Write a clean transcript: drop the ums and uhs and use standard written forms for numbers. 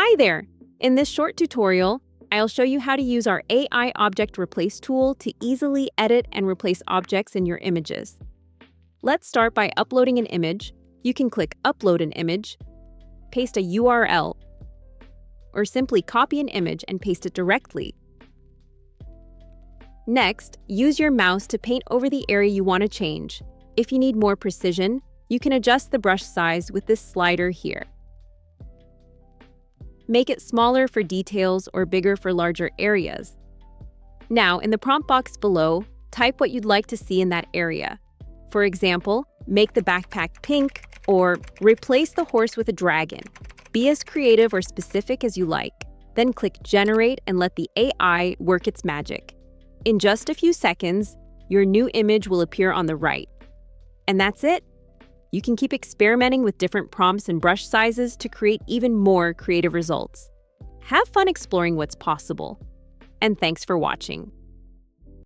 Hi there! In this short tutorial, I'll show you how to use our AI Object Replace tool to easily edit and replace objects in your images. Let's start by uploading an image. You can click Upload an image, paste a URL, or simply copy an image and paste it directly. Next, use your mouse to paint over the area you want to change. If you need more precision, you can adjust the brush size with this slider here. Make it smaller for details or bigger for larger areas. Now, in the prompt box below, type what you'd like to see in that area. For example, make the backpack pink or replace the horse with a dragon. Be as creative or specific as you like. Then click Generate and let the AI work its magic. In just a few seconds, your new image will appear on the right. And that's it. You can keep experimenting with different prompts and brush sizes to create even more creative results. Have fun exploring what's possible. And thanks for watching.